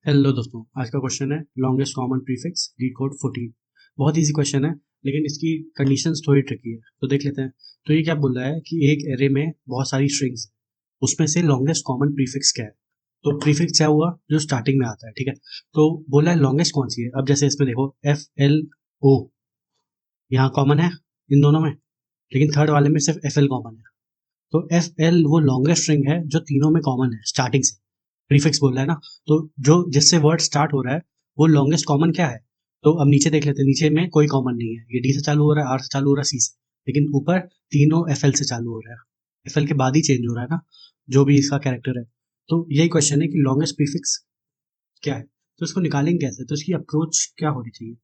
Hello दोस्तों, आज का क्वेश्चन है longest common prefix leet code 14। बहुत इजी क्वेश्चन है, लेकिन इसकी कंडीशंस थोड़ी ट्रिकी है, तो देख लेते हैं। तो ये क्या बोल रहा है कि एक एरे में बहुत सारी स्ट्रिंग्स, उसमें से लॉन्गेस्ट कॉमन प्रीफिक्स क्या है। तो प्रीफिक्स क्या हुआ जो स्टार्टिंग में आता है, ठीक है। तो बोला है लॉन्गेस्ट कौन सी है। अब जैसे इसमें देखो FLO यहाँ कॉमन है इन दोनों में, लेकिन थर्ड वाले में सिर्फ FL कॉमन है। तो FL वो लॉन्गेस्ट स्ट्रिंग है जो तीनों में कॉमन है स्टार्टिंग से। प्रीफिक्स बोल रहा है ना, तो जो जिससे वर्ड स्टार्ट हो रहा है वो लॉन्गेस्ट कॉमन क्या है। तो अब नीचे देख लेते हैं, नीचे में कोई कॉमन नहीं है, ये डी से चालू हो रहा है, आर से चालू हो रहा है, सी से, लेकिन ऊपर तीनों FL से चालू हो रहा है। FL के बाद ही चेंज हो रहा है ना, जो भी इसका कैरेक्टर है। तो यही क्वेश्चन है कि लॉन्गेस्ट प्रीफिक्स क्या है, तो इसको निकालेंगे कैसे, तो इसकी अप्रोच क्या होनी चाहिए।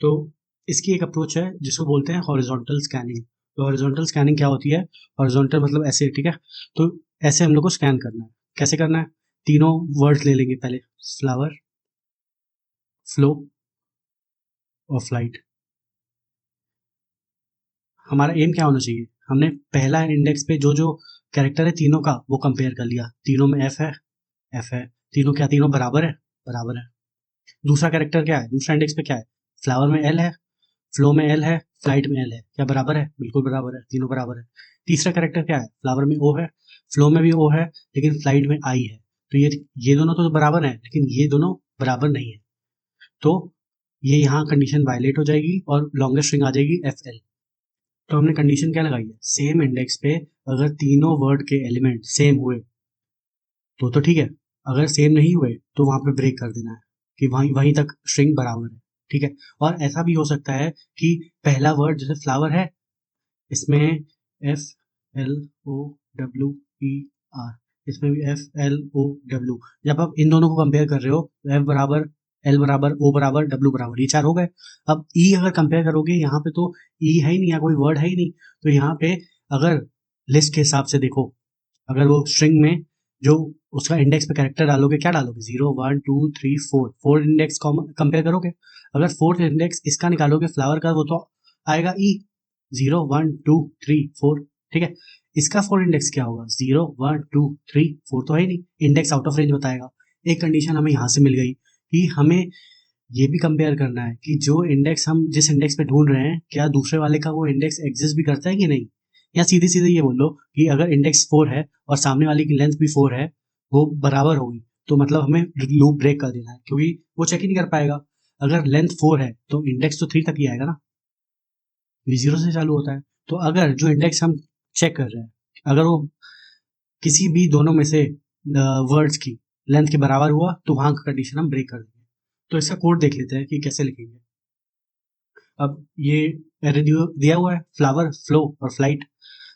तो इसकी एक अप्रोच है जिसको बोलते हैं हॉरिजॉन्टल स्कैनिंग। तो हॉरिजॉन्टल स्कैनिंग क्या होती है, हॉरिजॉन्टल मतलब ऐसे, ठीक है। तो ऐसे हम लोग को स्कैन करना है। कैसे करना है, तीनों वर्ड्स ले लेंगे पहले, फ्लावर, फ्लो और फ्लाइट। हमारा एम क्या होना चाहिए, हमने पहला इंडेक्स पे जो जो कैरेक्टर है तीनों का वो कंपेयर कर लिया, तीनों में एफ है, तीनों क्या, तीनों बराबर है, बराबर है। दूसरा कैरेक्टर क्या है, दूसरा इंडेक्स पे क्या है, फ्लावर में एल है, फ्लो में एल है, फ्लाइट में एल है, क्या बराबर है, बिल्कुल बराबर है, तीनों बराबर है। तीसरा कैरेक्टर क्या है, फ्लावर में ओ है, फ्लो में भी ओ है, लेकिन फ्लाइट में आई है। तो ये दोनों तो बराबर हैं, लेकिन ये दोनों बराबर नहीं है। तो ये यहाँ कंडीशन वायलेट हो जाएगी और लॉन्गेस्ट स्ट्रिंग आ जाएगी FL। तो हमने कंडीशन क्या लगाई है, सेम इंडेक्स पे अगर तीनों वर्ड के एलिमेंट सेम हुए तो ठीक है, अगर सेम नहीं हुए तो वहां पे ब्रेक कर देना है कि वहीं वहीं तक स्ट्रिंग बराबर है, ठीक है। और ऐसा भी हो सकता है कि पहला वर्ड जैसे फ्लावर है, इसमें FLOWER, इसमें भी FLOW। जब आप इन दोनों को कंपेयर कर रहे हो तो F बराबर, L बराबर, O बराबर, W बराबर, ये चार हो गए। अब E अगर कंपेयर करोगे यहाँ पे तो E है ही नहीं, या कोई वर्ड है ही नहीं। तो यहाँ पे अगर लिस्ट के हिसाब से देखो, अगर वो स्ट्रिंग में जो उसका इंडेक्स पे कैरेक्टर डालोगे, क्या डालोगे, 0 1 2 3 4, फोर इंडेक्स कंपेयर करोगे। अगर फोर्थ इंडेक्स इसका निकालोगे फ्लावर का, वो तो आएगा ई, 0 1 2 3 4, ठीक है। इसका फोर इंडेक्स क्या होगा, 0 1 2 3 4, तो है ही नहीं, इंडेक्स आउट ऑफ रेंज बताएगा। एक कंडीशन हमें यहाँ से मिल गई कि हमें ये भी कंपेयर करना है कि जो इंडेक्स हम जिस इंडेक्स पे ढूंढ रहे हैं, क्या दूसरे वाले का वो इंडेक्स एग्जिस्ट भी करता है कि नहीं। या सीधे सीधे ये बोल लो कि अगर इंडेक्स 4 है और सामने वाले की लेंथ भी 4 है, वो बराबर होगी, तो मतलब हमें लूप ब्रेक कर देना है, क्योंकि वो चेक ही नहीं कर पाएगा। अगर लेंथ 4 है तो इंडेक्स तो 3 तक ही आएगा ना, ये 0 से चालू होता है। तो अगर जो इंडेक्स हम चेक कर रहे हैं, अगर वो किसी भी दोनों में से वर्ड्स की लेंथ के बराबर हुआ, तो वहां का कंडीशन हम ब्रेक कर देंगे। तो इसका कोड देख लेते हैं कि कैसे लिखेंगे। अब ये एरे दिया हुआ है, फ्लावर, फ्लो और फ्लाइट।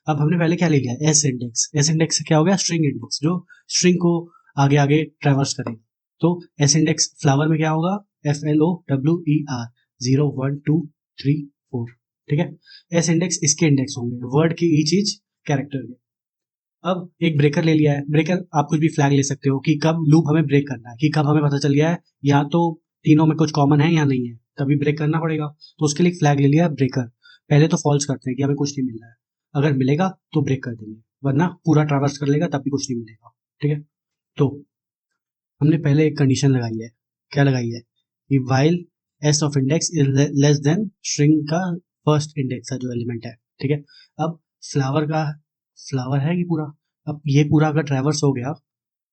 अब हमने पहले क्या ले लिया, एस इंडेक्स। एस इंडेक्स से क्या हो गया, स्ट्रिंग इंडेक्स, जो स्ट्रिंग को आगे आगे ट्रेवर्स करेगा। तो एस इंडेक्स फ्लावर में क्या होगा, FLOWER, 0 1 2 3 4, ठीक है। एस इंडेक्स इसके इंडेक्स होंगे, वर्ड की ईच ईच कैरेक्टर के। अब एक ब्रेकर ले लिया है, ब्रेकर आप कुछ भी फ्लैग ले सकते हो कि कब लूप हमें ब्रेक करना है, कि कब हमें पता चल गया है या तो तीनों में कुछ कॉमन है या नहीं है, तभी ब्रेक करना पड़ेगा। तो उसके लिए एक फ्लैग ले लिया ब्रेकर। पहले तो फॉल्स करते हैं कि हमें कुछ नहीं मिल रहा है, अगर मिलेगा तो ब्रेक कर देंगे, वरना पूरा ट्रैवर्स कर लेगा तब भी कुछ नहीं मिलेगा, ठीक है। तो हमने पहले एक कंडीशन लगाई है, क्या लगाई है कि while S of index is less than string का फर्स्ट इंडेक्स का जो एलिमेंट है, ठीक है। अब फ्लावर का, फ्लावर है कि पूरा, अब ये पूरा अगर ट्रैवर्स हो गया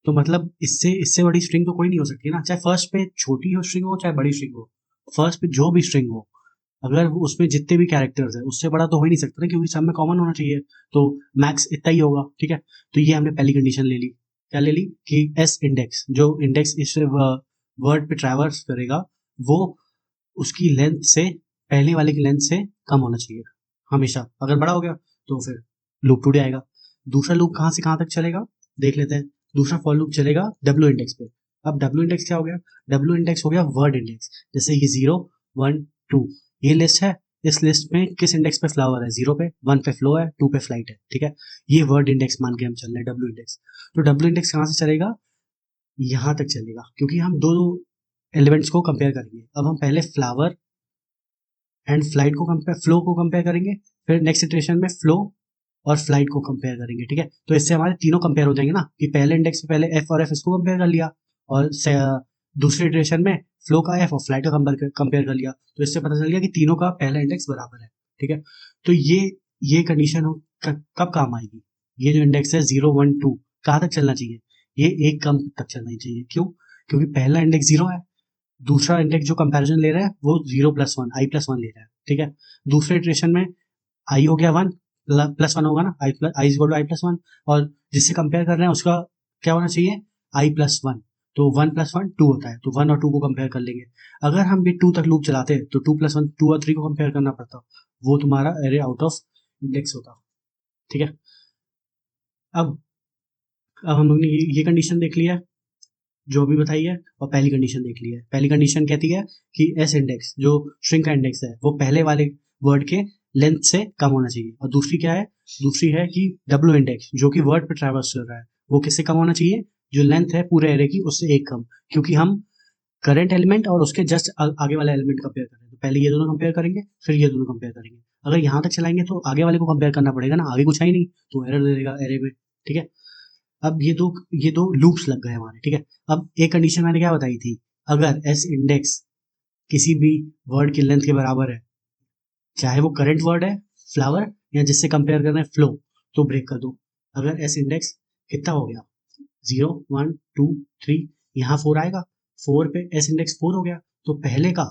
तो मतलब इससे इससे बड़ी स्ट्रिंग तो कोई नहीं हो सकती ना, चाहे फर्स्ट पे छोटी हो स्ट्रिंग हो चाहे बड़ी स्ट्रिंग हो, फर्स्ट पे जो भी स्ट्रिंग हो, अगर उसमें जितने भी कैरेक्टर्स है उससे बड़ा तो हो ही नहीं सकता ना, क्योंकि सब में कॉमन होना चाहिए। तो मैक्स इतना ही होगा, ठीक है। तो ये हमने पहली कंडीशन ले ली, क्या ले ली कि एस इंडेक्स, जो इंडेक्स इस वर्ड पे ट्रैवर्स करेगा, वो उसकी लेंथ से, पहले वाले की लेंथ से कम होना चाहिए हमेशा। अगर बड़ा हो गया तो फिर लूप टूट जाएगा। दूसरा लूप कहाँ से कहाँ तक चलेगा, देख लेते हैं। दूसरा फॉर लूप चलेगा डब्ल्यू इंडेक्स पे। अब डब्ल्यू इंडेक्स क्या हो गया, डब्ल्यू इंडेक्स हो गया वर्ड इंडेक्स। जैसे ये 0 1 2, ये लिस्ट है, इस लिस्ट में किस इंडेक्स पे फ्लावर है, 0 पे, 1 पे फ्लो है, 2 पे फ्लाइट है, ठीक है। ये वर्ड इंडेक्स मान के हम चल रहे हैं डब्ल्यू इंडेक्स। तो डब्ल्यू इंडेक्स कहाँ से चलेगा, यहाँ तक चलेगा, क्योंकि हम दो एलिमेंट्स को कंपेयर करेंगे। अब हम पहले फ्लावर एंड फ्लाइट को कंपेयर, फ्लो को कंपेयर करेंगे, फिर नेक्स्ट इटरेशन में फ्लो और फ्लाइट को कंपेयर करेंगे, ठीक है। तो इससे हमारे तीनों कंपेयर हो जाएंगे ना, कि पहले इंडेक्स पे पहले एफ और एफ इसको कंपेयर कर लिया, और दूसरे इटरेशन में फ्लो का एफ और फ्लाइट का कंपेयर कर लिया, तो इससे पता चल गया कि तीनों का पहला इंडेक्स बराबर है। ठीक है, तो ये कंडीशन कब काम आएगी? ये जो इंडेक्स है 0 1 2 कहाँ तक चलना चाहिए? ये एक कम तक चलना चाहिए। क्यों? क्योंकि पहला इंडेक्स 0 है, दूसरा इंडेक्स जो कंपैरिजन ले रहा है वो 0 + 1 i + 1 ले रहा है। ठीक है, दूसरे इटरेशन में i हो गया 1 +1 होगा ना, i = i + 1, और जिससे कंपेयर कर रहे हैं उसका क्या होना चाहिए? i + 1, तो 1 + 1 2 होता है, तो 1 और 2 को कंपेयर कर लेंगे। अगर हम ये 2 तक लूप चलाते तो 2 + 1 2 और 3 को कंपेयर करना पड़ता, वो तुम्हारा एरे आउट ऑफ इंडेक्स होता। ठीक है, अब हम लोग ने ये कंडीशन देख लिया जो अभी बताई है, और पहली कंडीशन देख ली है। पहली कंडीशन कहती है कि एस इंडेक्स जो स्ट्रिंग का इंडेक्स है वो पहले वाले वर्ड के लेंथ से कम होना चाहिए, और दूसरी क्या है? दूसरी है कि डब्ल्यू इंडेक्स जो कि वर्ड पे ट्रैवर्स कर रहा है वो किससे कम होना चाहिए? जो लेंथ है पूरे एरे की उससे एक कम, क्योंकि हम करंट एलिमेंट और उसके जस्ट आगे वाला एलिमेंट कंपेयर कर रहे हैं, तो पहले ये दोनों कंपेयर करेंगे फिर ये दोनों कंपेयर करेंगे। अगर यहाँ तक चलाएंगे तो आगे वाले को कंपेयर करना पड़ेगा ना, आगे कुछ है ही नहीं, तो एरर दे देगा एरे में। ठीक है, अब ये दो लूप्स लग गए हमारे। ठीक है, अब एक कंडीशन मैंने क्या बताई थी? अगर एस इंडेक्स किसी भी वर्ड की लेंथ के बराबर है, चाहे वो करंट वर्ड है फ्लावर या जिससे कंपेयर कर रहे हैं फ्लो, तो ब्रेक कर दो। अगर एस इंडेक्स कितना हो गया? 0 1 2 3, यहाँ 4 आएगा, 4 पे एस इंडेक्स 4 हो गया, तो पहले का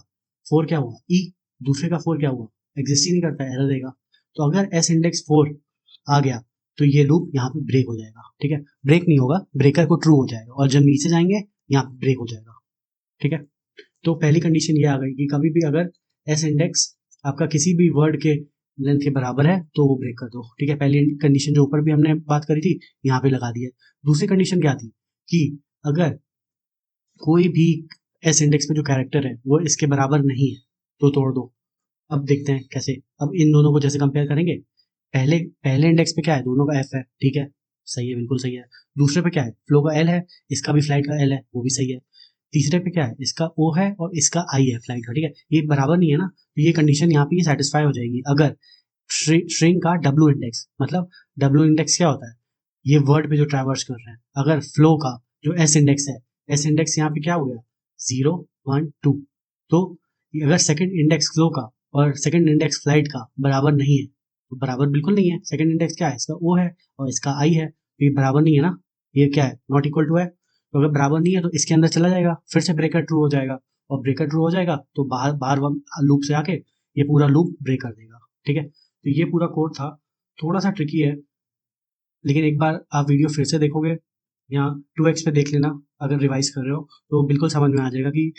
4 क्या हुआ? ई, दूसरे का 4 क्या हुआ? एग्जिस्ट ही नहीं करता, एरर देगा। तो अगर एस इंडेक्स 4 आ गया तो ये लूप यहाँ पे ब्रेक हो जाएगा। ठीक है, ब्रेक नहीं होगा, ब्रेकर को ट्रू हो जाएगा, और जब नीचे जाएंगे यहाँ पे ब्रेक हो जाएगा। ठीक है, तो पहली कंडीशन ये आ गई कि कभी भी अगर एस इंडेक्स आपका किसी भी वर्ड के लेंथ के बराबर है तो वो ब्रेक कर दो। ठीक है, पहली कंडीशन जो ऊपर भी हमने बात करी थी यहाँ पे लगा दी है। दूसरी कंडीशन क्या थी कि अगर कोई भी एस इंडेक्स में जो कैरेक्टर है वो इसके बराबर नहीं है तो तोड़ दो। अब देखते हैं कैसे। अब इन दोनों को जैसे कंपेयर करेंगे, पहले पहले इंडेक्स पे क्या है? दोनों का एफ है। ठीक है, सही है, बिल्कुल सही है। दूसरे पे क्या है? फ्लो का एल है, इसका भी फ्लाइट का एल है, वो भी सही है। तीसरे पे क्या है? इसका ओ है और इसका आई है फ्लाइट का। ठीक है, ये बराबर नहीं है ना, तो ये कंडीशन यहाँ पे सेटिस्फाई हो जाएगी अगर स्ट्रिंग का डब्ल्यू इंडेक्स, मतलब डब्ल्यू इंडेक्स क्या होता है? ये वर्ड पे जो ट्रैवर्स कर रहे हैं। अगर फ्लो का जो एस इंडेक्स है, एस इंडेक्स यहाँ पे क्या हो गया? 0 1 2, तो अगर सेकंड इंडेक्स फ्लो का और सेकंड इंडेक्स फ्लाइट का बराबर नहीं है, तो बराबर बिल्कुल नहीं है। सेकंड इंडेक्स क्या है? इसका ओ है और इसका आई है, तो ये बराबर नहीं है ना, ये क्या है? नॉट इक्वल टू है। तो अगर बराबर नहीं है तो इसके अंदर चला जाएगा, फिर से ब्रेकर ट्रू हो जाएगा, और ब्रेकर ट्रू हो जाएगा तो बाहर बाहर लूप से आके ये पूरा लूप ब्रेक कर देगा। ठीक है, तो ये पूरा कोड था, थोड़ा सा ट्रिकी है, लेकिन एक बार आप वीडियो फिर से देखोगे या 2x पे देख लेना अगर रिवाइज कर रहे हो, तो बिल्कुल समझ में आ जाएगा कि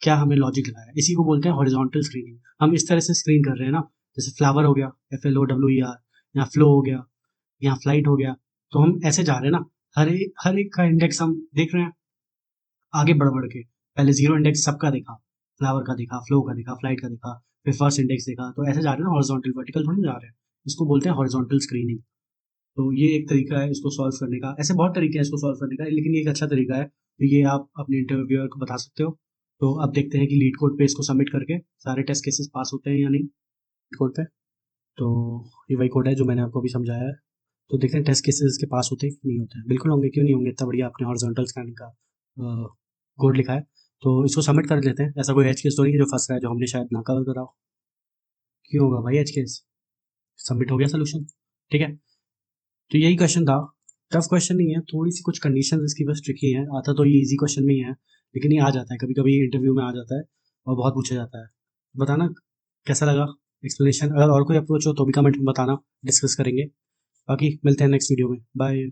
क्या हमें लॉजिक लगाया है। इसी को बोलते हैं हॉरिजॉन्टल स्क्रीनिंग। हम इस तरह से स्क्रीन कर रहे हैं ना, जैसे फ्लावर हो गया FLOWER, या फ्लो हो गया, या फ्लाइट हो गया, तो हम ऐसे जा रहे हैं ना, हर एक का इंडेक्स हम देख रहे हैं आगे बढ़ बढ़ के। पहले 0 इंडेक्स सबका देखा, फ्लावर का देखा, फ्लो का देखा, फ्लाइट का देखा, फिर फर्स्ट इंडेक्स देखा, तो ऐसे जा रहे हैं ना हॉरिजॉन्टल, वर्टिकल थोड़ी जा रहे हैं। इसको बोलते हैं हॉरिजॉन्टल स्क्रीनिंग। तो ये एक तरीका है इसको सॉल्व करने का। ऐसे बहुत तरीके हैं इसको सॉल्व करने का, लेकिन ये एक अच्छा तरीका है, तो ये आप अपने इंटरव्यूअर को बता सकते हो। तो अब देखते हैं कि लीड कोड पे इसको सबमिट करके सारे टेस्ट केसेस पास होते हैं या नहीं लीड कोड पे। तो ये वही कोड है जो मैंने आपको अभी समझाया है। तो देखते हैं टेस्ट केसेस इसके पास होते हैं कि नहीं होते हैं। बिल्कुल होंगे, क्यों नहीं होंगे, इतना बढ़िया आपने हॉरिजॉन्टल स्कैनिंग का कोड लिखा है। तो इसको सबमिट कर लेते हैं। ऐसा कोई एज केस तो नहीं है जो फंस रहा है, जो हमने शायद ना कवर करा हो। क्यों होगा भाई एज केस? सबमिट हो गया सोल्यूशन। ठीक है, तो यही क्वेश्चन था। टफ क्वेश्चन नहीं है, थोड़ी सी कुछ कंडीशन इसकी बस ट्रिकी है। आता तो ये इजी क्वेश्चन में ही है, लेकिन ये आ जाता है कभी कभी इंटरव्यू में आ जाता है और बहुत पूछा जाता है। बताना कैसा लगा एक्सप्लेनेशन। अगर और कोई अप्रोच हो तो भी कमेंट में बताना, डिस्कस करेंगे। बाकी मिलते हैं नेक्स्ट वीडियो में। बाय।